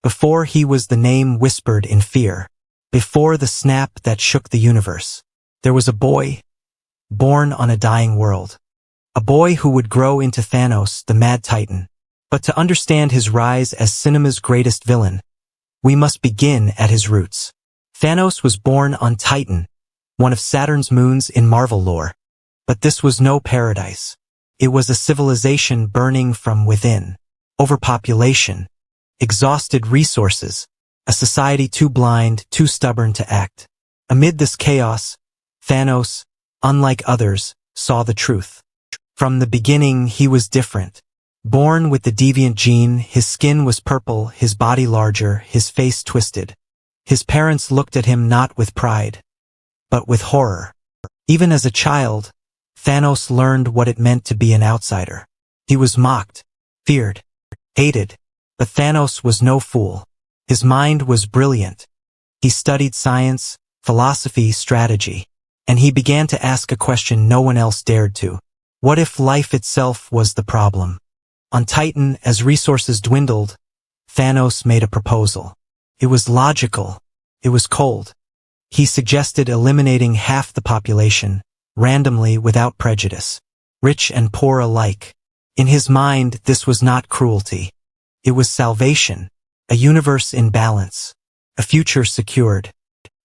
Before he was the name whispered in fear. Before the snap that shook the universe. There was a boy, born on a dying world. A boy who would grow into Thanos, the Mad Titan. But to understand his rise as cinema's greatest villain, we must begin at his roots. Thanos was born on Titan, one of Saturn's moons in Marvel lore. But this was no paradise. It was a civilization burning from within. Overpopulation, exhausted resources, a society too blind, too stubborn to act. Amid this chaos, Thanos, unlike others, saw the truth. From the beginning, he was different. Born with the deviant gene, his skin was purple, his body larger, his face twisted. His parents looked at him not with pride, but with horror. Even as a child, Thanos learned what it meant to be an outsider. He was mocked, feared, hated, but Thanos was no fool. His mind was brilliant. He studied science, philosophy, strategy, and he began to ask a question no one else dared to. What if life itself was the problem? On Titan, as resources dwindled, Thanos made a proposal. It was logical. It was cold. He suggested eliminating half the population, randomly without prejudice, rich and poor alike. In his mind, this was not cruelty. It was salvation, a universe in balance, a future secured.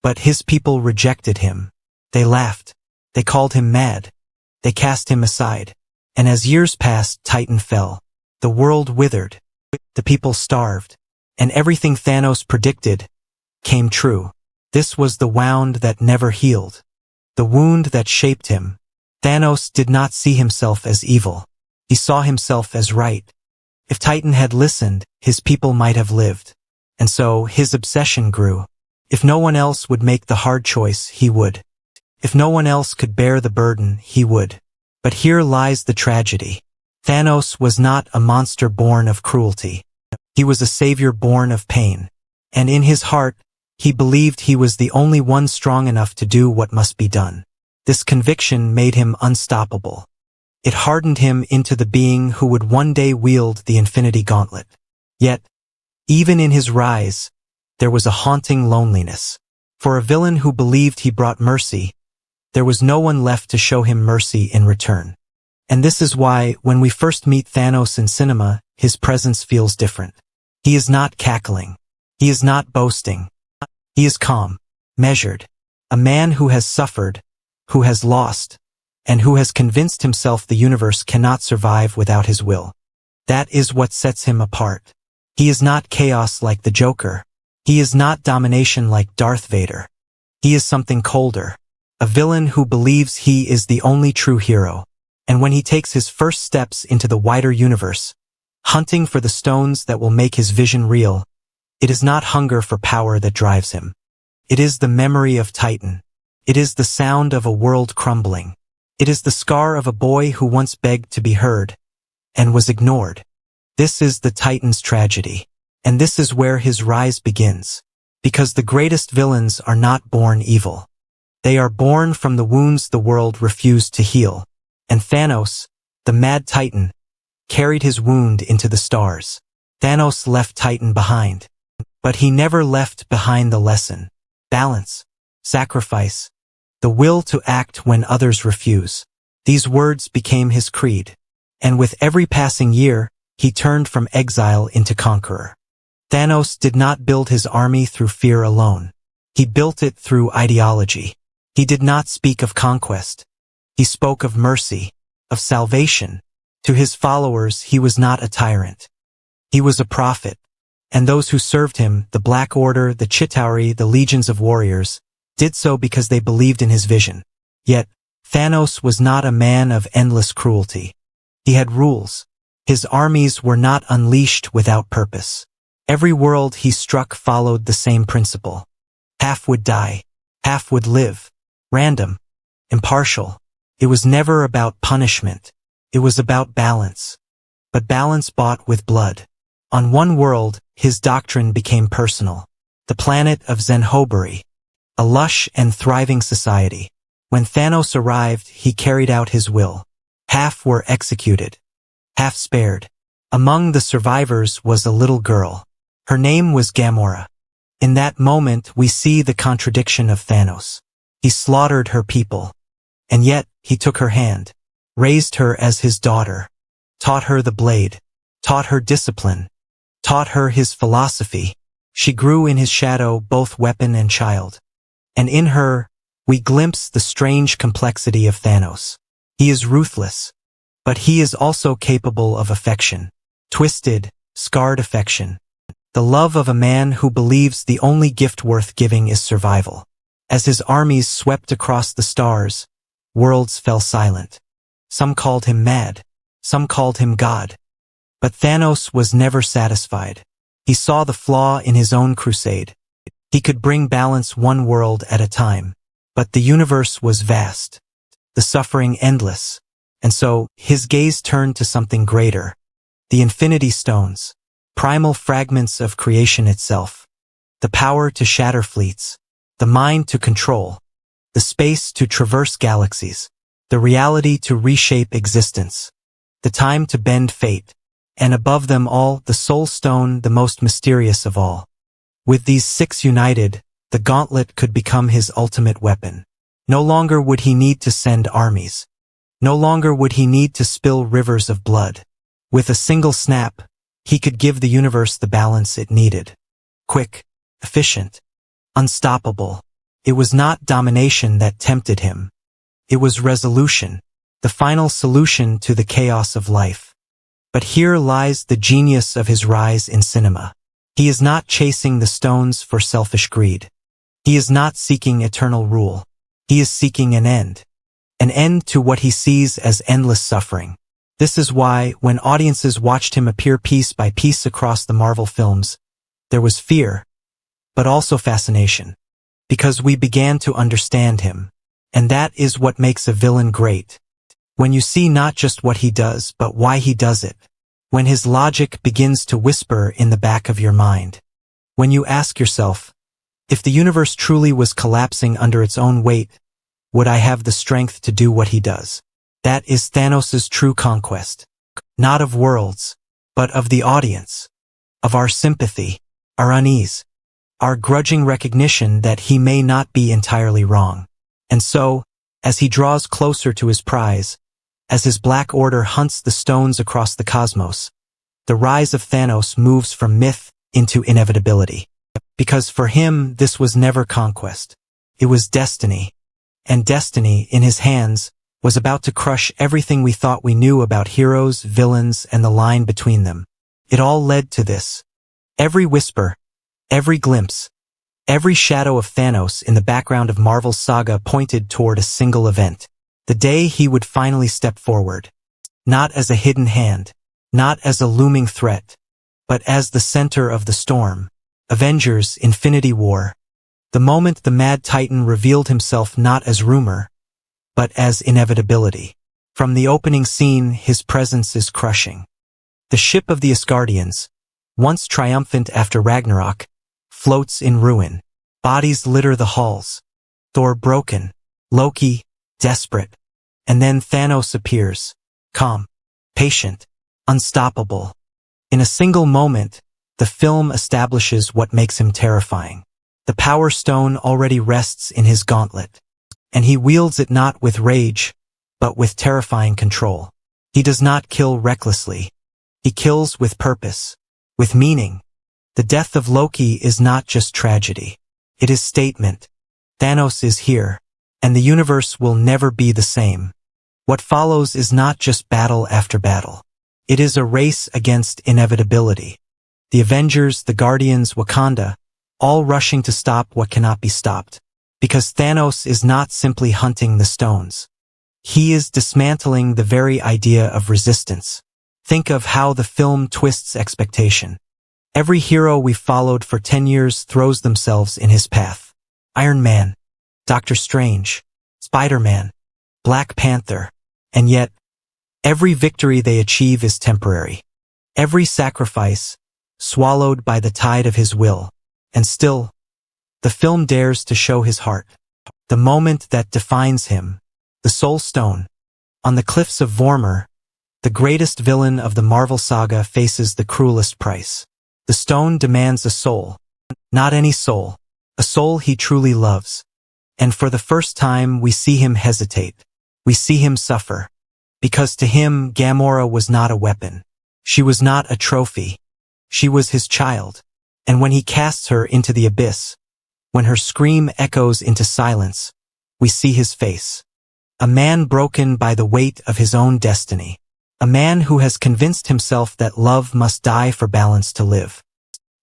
But his people rejected him. They laughed. They called him mad. They cast him aside. And as years passed, Titan fell. The world withered. The people starved. And everything Thanos predicted came true. This was the wound that never healed. The wound that shaped him. Thanos did not see himself as evil. He saw himself as right. If Titan had listened, his people might have lived. And so his obsession grew. If no one else would make the hard choice, he would. If no one else could bear the burden, he would. But here lies the tragedy. Thanos was not a monster born of cruelty. He was a savior born of pain. And in his heart, he believed he was the only one strong enough to do what must be done. This conviction made him unstoppable. It hardened him into the being who would one day wield the Infinity Gauntlet. Yet, even in his rise, there was a haunting loneliness. For a villain who believed he brought mercy, there was no one left to show him mercy in return. And this is why, when we first meet Thanos in cinema, his presence feels different. He is not cackling. He is not boasting. He is calm, measured. A man who has suffered, who has lost, and who has convinced himself the universe cannot survive without his will. That is what sets him apart. He is not chaos like the Joker. He is not domination like Darth Vader. He is something colder. A villain who believes he is the only true hero. And when he takes his first steps into the wider universe, hunting for the stones that will make his vision real, it is not hunger for power that drives him. It is the memory of Titan. It is the sound of a world crumbling. It is the scar of a boy who once begged to be heard and was ignored. This is the Titan's tragedy. And this is where his rise begins. Because the greatest villains are not born evil. They are born from the wounds the world refused to heal. And Thanos, the Mad Titan, carried his wound into the stars. Thanos left Titan behind. But he never left behind the lesson. Balance, sacrifice, the will to act when others refuse. These words became his creed. And with every passing year, he turned from exile into conqueror. Thanos did not build his army through fear alone. He built it through ideology. He did not speak of conquest. He spoke of mercy, of salvation. To his followers, he was not a tyrant. He was a prophet. And those who served him, the Black Order, the Chitauri, the legions of warriors, did so because they believed in his vision. Yet, Thanos was not a man of endless cruelty. He had rules. His armies were not unleashed without purpose. Every world he struck followed the same principle. Half would die. Half would live. Random. Impartial. It was never about punishment. It was about balance. But balance bought with blood. On one world, his doctrine became personal. The planet of Zenhobari. A lush and thriving society. When Thanos arrived, he carried out his will. Half were executed. Half spared. Among the survivors was a little girl. Her name was Gamora. In that moment we see the contradiction of Thanos. He slaughtered her people. And yet, he took her hand, raised her as his daughter, taught her the blade, taught her discipline, taught her his philosophy. She grew in his shadow, both weapon and child. And in her, we glimpse the strange complexity of Thanos. He is ruthless, but he is also capable of affection. Twisted, scarred affection. The love of a man who believes the only gift worth giving is survival. As his armies swept across the stars, worlds fell silent. Some called him mad, some called him God. But Thanos was never satisfied. He saw the flaw in his own crusade. He could bring balance one world at a time. But the universe was vast, the suffering endless, and so his gaze turned to something greater. The Infinity Stones, primal fragments of creation itself, the power to shatter fleets, the mind to control, the space to traverse galaxies, the reality to reshape existence, the time to bend fate, and above them all, the Soul Stone, the most mysterious of all. With these six united, the gauntlet could become his ultimate weapon. No longer would he need to send armies. No longer would he need to spill rivers of blood. With a single snap, he could give the universe the balance it needed. Quick, efficient, unstoppable. It was not domination that tempted him. It was resolution, the final solution to the chaos of life. But here lies the genius of his rise in cinema. He is not chasing the stones for selfish greed. He is not seeking eternal rule. He is seeking an end to what he sees as endless suffering. This is why, when audiences watched him appear piece by piece across the Marvel films, there was fear, but also fascination. Because we began to understand him. And that is what makes a villain great. When you see not just what he does, but why he does it. When his logic begins to whisper in the back of your mind. When you ask yourself, if the universe truly was collapsing under its own weight, would I have the strength to do what he does? That is Thanos' true conquest. Not of worlds, but of the audience. Of our sympathy, our unease, our grudging recognition that he may not be entirely wrong. And so, as he draws closer to his prize, as his Black Order hunts the stones across the cosmos, the rise of Thanos moves from myth into inevitability. Because for him, this was never conquest. It was destiny. And destiny, in his hands, was about to crush everything we thought we knew about heroes, villains, and the line between them. It all led to this. Every whisper, every glimpse, every shadow of Thanos in the background of Marvel's Saga pointed toward a single event. The day he would finally step forward. Not as a hidden hand, not as a looming threat, but as the center of the storm. Avengers, Infinity War. The moment the Mad Titan revealed himself not as rumor, but as inevitability. From the opening scene, his presence is crushing. The ship of the Asgardians, once triumphant after Ragnarok, floats in ruin. Bodies litter the halls. Thor broken, Loki desperate. And then Thanos appears, calm, patient, unstoppable. In a single moment, the film establishes what makes him terrifying. The Power Stone already rests in his gauntlet. And he wields it not with rage, but with terrifying control. He does not kill recklessly. He kills with purpose, with meaning. The death of Loki is not just tragedy. It is statement. Thanos is here, and the universe will never be the same. What follows is not just battle after battle. It is a race against inevitability. The Avengers, the Guardians, Wakanda, all rushing to stop what cannot be stopped. Because Thanos is not simply hunting the stones. He is dismantling the very idea of resistance. Think of how the film twists expectation. Every hero we followed for 10 years throws themselves in his path. Iron Man, Doctor Strange, Spider-Man, Black Panther. And yet, every victory they achieve is temporary. Every sacrifice, swallowed by the tide of his will. And still, the film dares to show his heart. The moment that defines him, the Soul Stone. On the cliffs of Vormir, the greatest villain of the Marvel Saga faces the cruelest price. The stone demands a soul. Not any soul. A soul he truly loves. And for the first time we see him hesitate. We see him suffer. Because to him, Gamora was not a weapon. She was not a trophy. She was his child. And when he casts her into the abyss, when her scream echoes into silence, we see his face. A man broken by the weight of his own destiny. A man who has convinced himself that love must die for balance to live.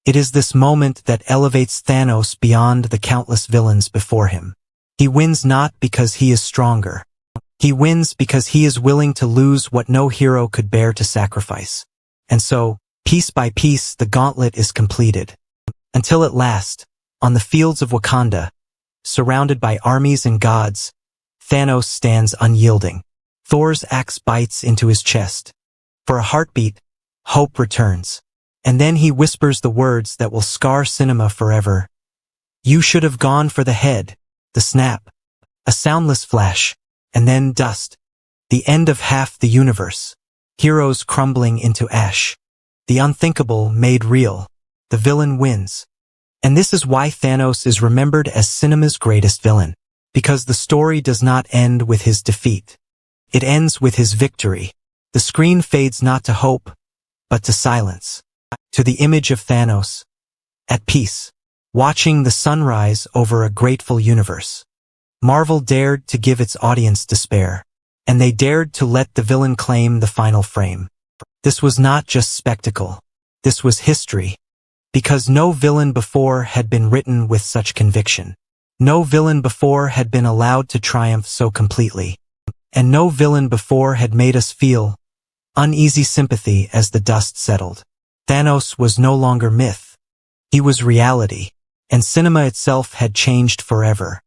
It is this moment that elevates Thanos beyond the countless villains before him. He wins not because he is stronger. He wins because he is willing to lose what no hero could bear to sacrifice. And so, piece by piece, the gauntlet is completed. Until at last, on the fields of Wakanda, surrounded by armies and gods, Thanos stands unyielding. Thor's axe bites into his chest. For a heartbeat, hope returns. And then he whispers the words that will scar cinema forever. You should have gone for the head. The snap. A soundless flash. And then dust. The end of half the universe. Heroes crumbling into ash. The unthinkable made real. The villain wins. And this is why Thanos is remembered as cinema's greatest villain. Because the story does not end with his defeat. It ends with his victory. The screen fades not to hope, but to silence. To the image of Thanos, at peace, watching the sunrise over a grateful universe. Marvel dared to give its audience despair, and they dared to let the villain claim the final frame. This was not just spectacle. This was history. Because no villain before had been written with such conviction. No villain before had been allowed to triumph so completely. And no villain before had made us feel uneasy sympathy as the dust settled. Thanos was no longer myth. He was reality, and cinema itself had changed forever.